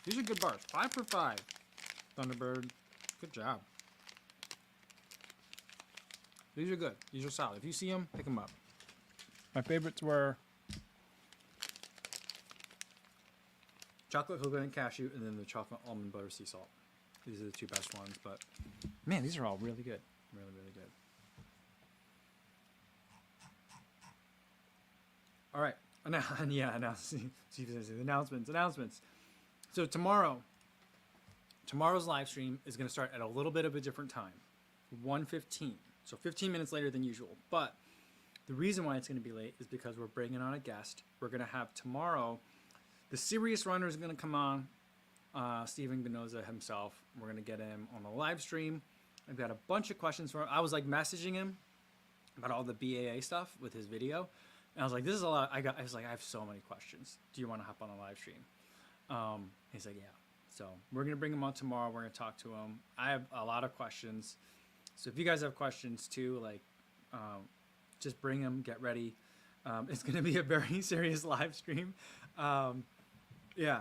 These are good bars. 5 for 5. Thunderbird. Good job. These are good. These are solid. If you see them, pick them up. My favorites were chocolate coconut cashew and then the chocolate almond butter sea salt. These are the two best ones, but man, these are all really good. Really, really good. All right. Announcements. So tomorrow's live stream is going to start at a little bit of a different time, 1:15. So 15 minutes later than usual. But the reason why it's going to be late is because we're bringing on a guest. We're going to have tomorrow, the serious runner is going to come on, Steven Ganoza himself. We're going to get him on the live stream. I've got a bunch of questions for him. I was like messaging him about all the BAA stuff with his video. And I was like, this is a lot. I was like, I have so many questions. Do you want to hop on a live stream? He's like, yeah. So we're going to bring him on tomorrow. We're going to talk to him. I have a lot of questions. So if you guys have questions too, like, just bring them, get ready. It's going to be a very serious live stream. Yeah.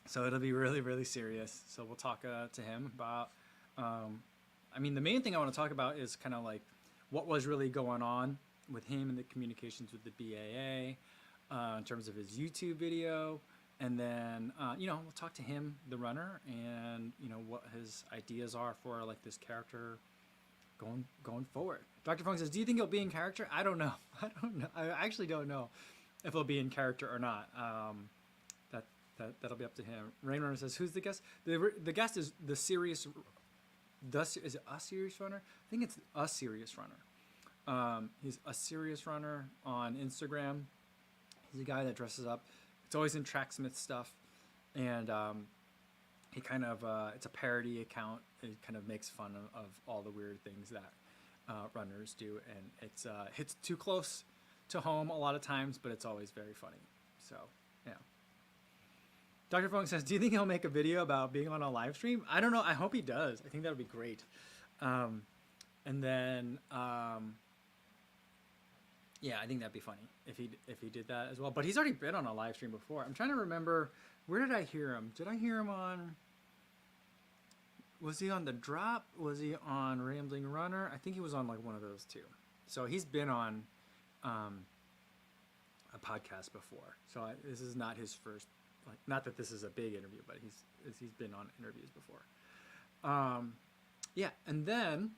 So it'll be really, really serious. So we'll talk to him about, I mean, the main thing I want to talk about is kind of like what was really going on with him and the communications with the BAA in terms of his YouTube video. And then, we'll talk to him, the runner, and, what his ideas are for, like, this character going forward. Dr. Fung says, do you think he'll be in character? I don't know. I actually don't know if he'll be in character or not. That'll be up to him. Rainrunner says, who's the guest? The guest is the serious... is it a serious runner? I think it's a serious runner. He's a serious runner on Instagram. He's a guy that dresses up. It's always in Tracksmith stuff, and he kind of it's a parody account. It kind of makes fun of all the weird things that runners do, and it's hits too close to home a lot of times, but it's always very funny. So yeah. Dr. Fong says, do you think he'll make a video about being on a live stream? I don't know. I hope he does. I think that would be great. And then Yeah, I think that'd be funny if he did that as well. But he's already been on a live stream before. I'm trying to remember, where did I hear him? Did I hear him on? Was he on The Drop? Was he on Rambling Runner? I think he was on like one of those two. So he's been on a podcast before. So this is not his first. Like, not that this is a big interview, but he's been on interviews before. Yeah, and then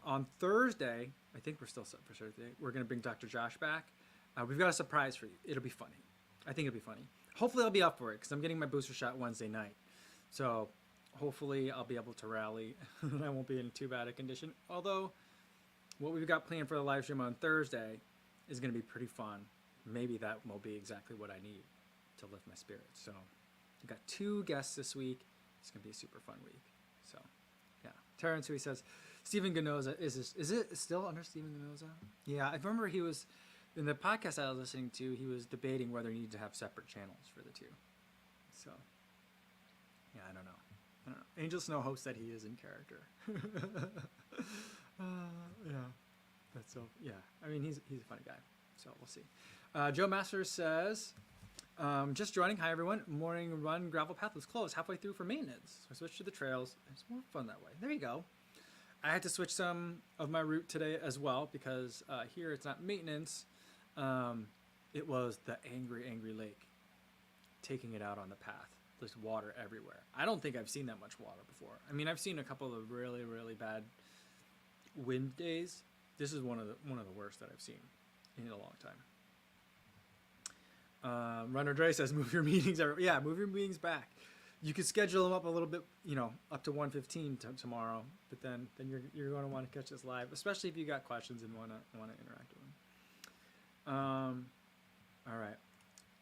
on Thursday, I think we're still set for Thursday. We're gonna bring Dr. Josh back. We've got a surprise for you. It'll be funny. I think it'll be funny. Hopefully, I'll be up for it because I'm getting my booster shot Wednesday night. So hopefully I'll be able to rally and I won't be in too bad a condition. Although what we've got planned for the live stream on Thursday is going to be pretty fun. Maybe that will be exactly what I need to lift my spirits. So we've got 2 guests this week. It's going to be a super fun week. So yeah. Terrence, who he says, Stephen Ganoza, is it still under Stephen Ganoza? Yeah, I remember he was, in the podcast I was listening to, he was debating whether he needed to have separate channels for the 2. So yeah, I don't know. Angel Snow hopes that he is in character. Yeah, that's so. Yeah, I mean he's a funny guy. So we'll see. Joe Masters says, just joining. Hi everyone. Morning run gravel path was closed halfway through for maintenance. So I switched to the trails. It's more fun that way. There you go. I had to switch some of my route today as well because here it's not maintenance. It was the angry lake taking it out on the path. There's water everywhere. I don't think I've seen that much water before. I mean, I've seen a couple of really, really bad wind days. This is one of the worst that I've seen in a long time. Runner Dre says, move your meetings. Yeah, move your meetings back. You could schedule them up a little bit, up to 1:15 tomorrow. But then you're going to want to catch this live, especially if you got questions and want to interact with them. All right,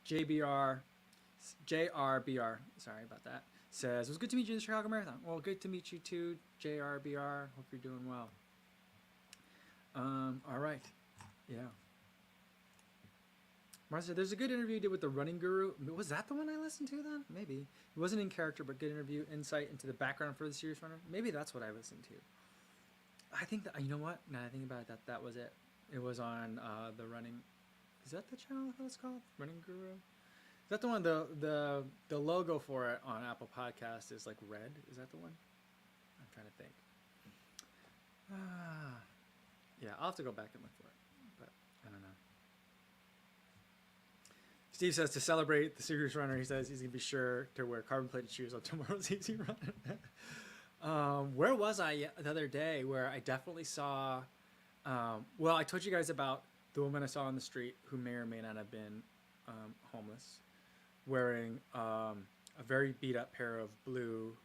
JRBR, sorry about that, says, it was good to meet you in the Chicago Marathon. Well, good to meet you too, JRBR. Hope you're doing well. All right. Yeah. Martha said, there's a good interview you did with the running guru. Was that the one I listened to then? Maybe. It wasn't in character, but good interview, insight into the background for the serious runner. Maybe that's what I listened to. I think that, you know what? Now I think about it, that was it. It was on the running. Is that the channel that it's called? Running Guru? Is that the one? The logo for it on Apple Podcast is like red. Is that the one? I'm trying to think. Yeah, I'll have to go back and look for it, but I don't know. Steve says to celebrate the serious runner, he says he's gonna be sure to wear carbon-plated shoes on tomorrow's easy run. Where was I the other day? Where I definitely saw. Well, I told you guys about the woman I saw on the street who may or may not have been homeless, wearing a very beat up pair of blue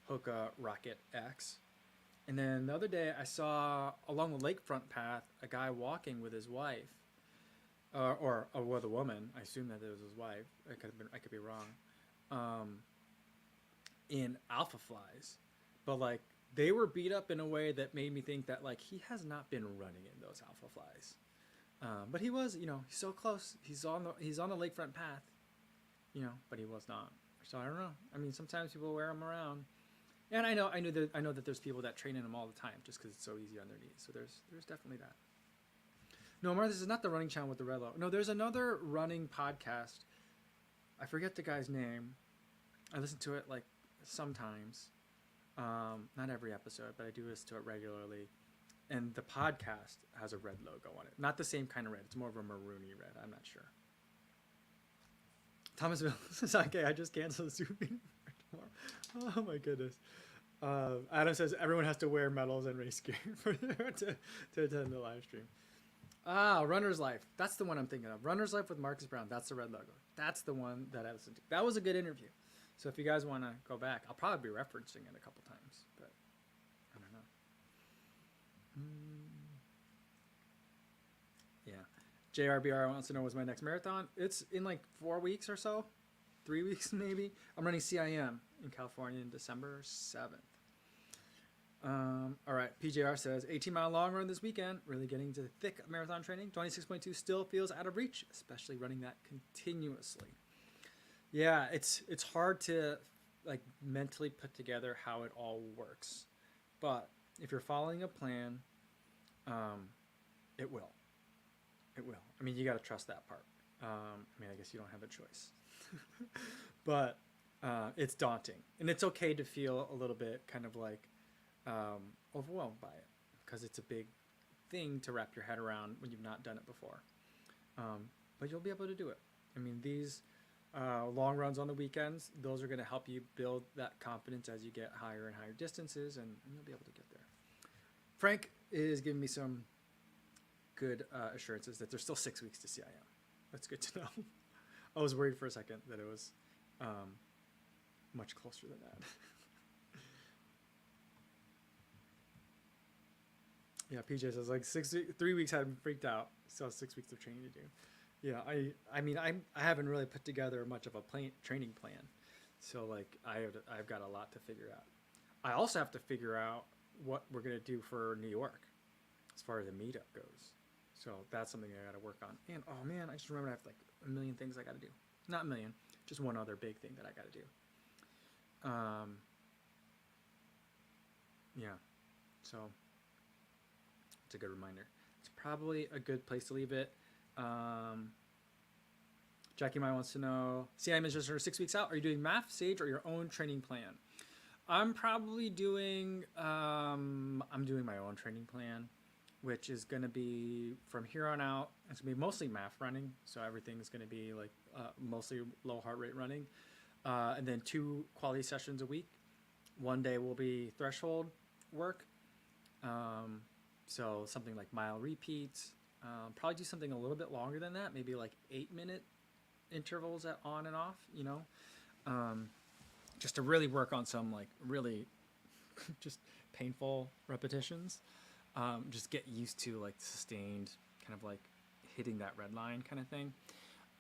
Hoka Rocket X. And then the other day I saw along the lakefront path a guy walking with his wife, or with a woman. I assume that it was his wife. I could be wrong. In alpha flies, but like they were beat up in a way that made me think that like he has not been running in those alpha flies. But he was, he's so close. He's on the lakefront path, but he was not. So I don't know. I mean, sometimes people wear them around, and I know that there's people that train in them all the time just because it's so easy on their knees. So there's definitely that. No, Martha, this is not the running channel with the red logo. No, there's another running podcast. I forget the guy's name. I listen to it like sometimes, not every episode, but I do listen to it regularly. And the podcast has a red logo on it. Not the same kind of red. It's more of a maroony red. I'm not sure. Thomasville says, okay, I just canceled the super tomorrow. Oh my goodness. Adam says everyone has to wear medals and race gear to attend the live stream. Runner's Life. That's the one I'm thinking of. Runner's Life with Marcus Brown. That's the red logo. That's the one that I listened to. That was a good interview. So if you guys want to go back, I'll probably be referencing it a couple times, but I don't know. Yeah. JRBR wants to know what's my next marathon. It's in like 4 weeks or so. 3 weeks maybe. I'm running CIM in California in December 7th. All right. PJR says 18-mile long run this weekend. Really getting to the thick marathon training. 26.2 still feels out of reach, especially running that continuously. Yeah, it's hard to like mentally put together how it all works. But if you're following a plan, It will. It will. I mean, you got to trust that part. I mean, I guess you don't have a choice. But it's daunting. And it's okay to feel a little bit kind of like overwhelmed by it, because it's a big thing to wrap your head around when you've not done it before. But you'll be able to do it. I mean, these long runs on the weekends, those are going to help you build that confidence as you get higher and higher distances, and you'll be able to get there. Frank is giving me some good assurances that there's still 6 weeks to CIM. That's good to know. I was worried for a second that it was much closer than that. Yeah, PJ says like 3 weeks had him freaked out. Still 6 weeks of training to do. Yeah, I mean I haven't really put together much of a training plan, so like I've got a lot to figure out. I also have to figure out what we're gonna do for New York, as far as the meetup goes. So that's something I got to work on. And oh man, I just remembered I have like a million things I got to do. Not a million, just one other big thing that I got to do. Yeah, so it's a good reminder. It's probably a good place to leave it. Jackie Mai wants to know, CIM is just 6 weeks out. Are you doing math, Sage, or your own training plan? I'm probably doing, I'm doing my own training plan, which is going to be from here on out. It's going to be mostly math running. So everything's going to be like mostly low heart rate running. And then 2 quality sessions a week. One day will be threshold work. So something like mile repeats. Probably do something a little bit longer than that. Maybe like 8-minute intervals at on and off, you know. Just to really work on some like really just painful repetitions. Just get used to like sustained kind of like hitting that red line kind of thing.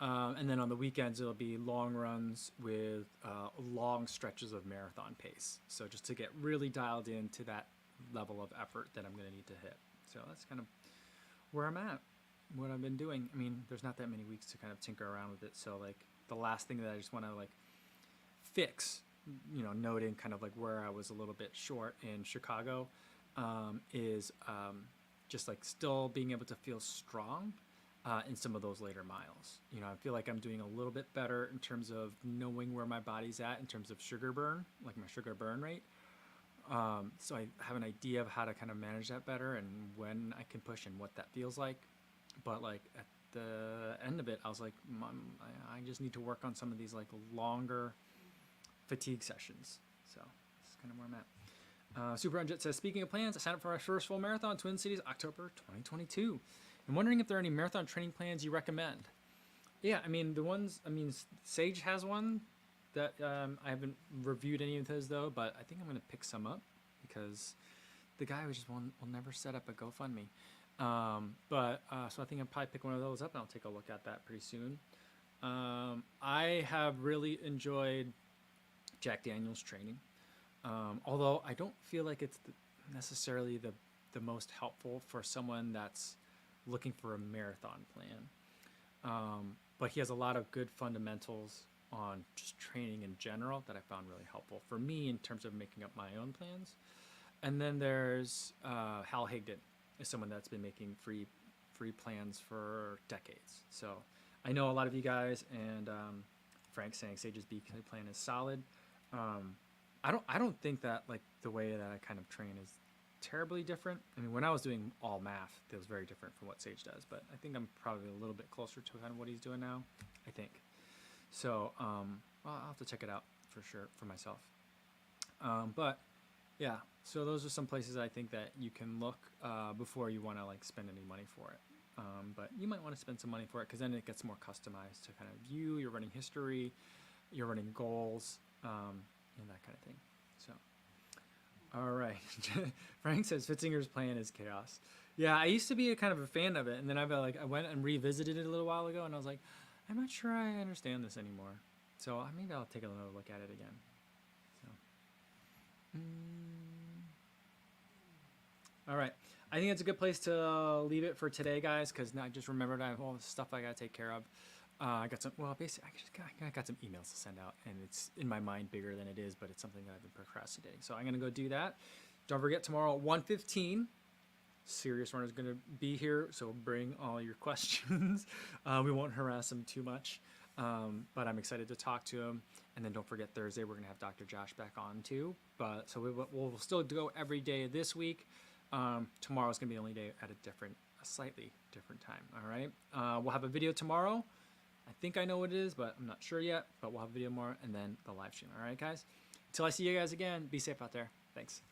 And then on the weekends, it'll be long runs with long stretches of marathon pace. So just to get really dialed into that level of effort that I'm going to need to hit. So that's kind of where I'm at, what I've been doing. I mean, there's not that many weeks to kind of tinker around with it. So like the last thing that I just want to like fix, you know, noting kind of like where I was a little bit short in Chicago, is just like still being able to feel strong in some of those later miles. You know, I feel like I'm doing a little bit better in terms of knowing where my body's at in terms of sugar burn, like my sugar burn rate. So I have an idea of how to kind of manage that better and when I can push and what that feels like. But like at the end of it, I was like, I just need to work on some of these like longer fatigue sessions. So that's kind of where I'm at. Super Unjet says, speaking of plans, I signed up for my first full marathon, Twin Cities, October 2022. I'm wondering if there are any marathon training plans you recommend. Yeah, I mean, Sage has one that I haven't reviewed any of his though, but I think I'm going to pick some up because the guy was just will never set up a GoFundMe. So I think I'll probably pick one of those up and I'll take a look at that pretty soon. I have really enjoyed Jack Daniel's training. Although I don't feel like it's necessarily the most helpful for someone that's looking for a marathon plan. But he has a lot of good fundamentals on just training in general that I found really helpful for me in terms of making up my own plans. And then there's Hal Higdon is someone that's been making free plans for decades. So I know a lot of you guys, and Frank's saying Sage's B plan is solid. I don't think that like the way that I kind of train is terribly different. I mean, when I was doing all math, it was very different from what Sage does, but I think I'm probably a little bit closer to kind of what he's doing now, I think. So, well, I'll have to check it out for sure for myself. But yeah, so those are some places I think that you can look before you want to like spend any money for it. But you might want to spend some money for it because then it gets more customized to kind of you, your running history, your running goals, and that kind of thing. So, all right. Frank says Fitzinger's plan is chaos. Yeah, I used to be a kind of a fan of it, and then I went and revisited it a little while ago, and I was like, I'm not sure I understand this anymore. So maybe I'll take another look at it again. So, all right. I think it's a good place to leave it for today, guys, because now I just remembered I have all the stuff I got to take care of. I got some, well, basically, I got some emails to send out, and it's in my mind bigger than it is, but it's something that I've been procrastinating. So I'm going to go do that. Don't forget, tomorrow at 1:15, serious runner is going to be here, so bring all your questions. We won't harass him too much, but I'm excited to talk to him. And then don't forget, Thursday we're going to have Dr. Josh back on too. But so we'll still go every day this week. Tomorrow's going to be the only day at a slightly different time. All right. We'll have a video tomorrow. I think I know what it is, but I'm not sure yet. But we'll have a video tomorrow and then the live stream. All right, guys. Until I see you guys again, be safe out there. Thanks.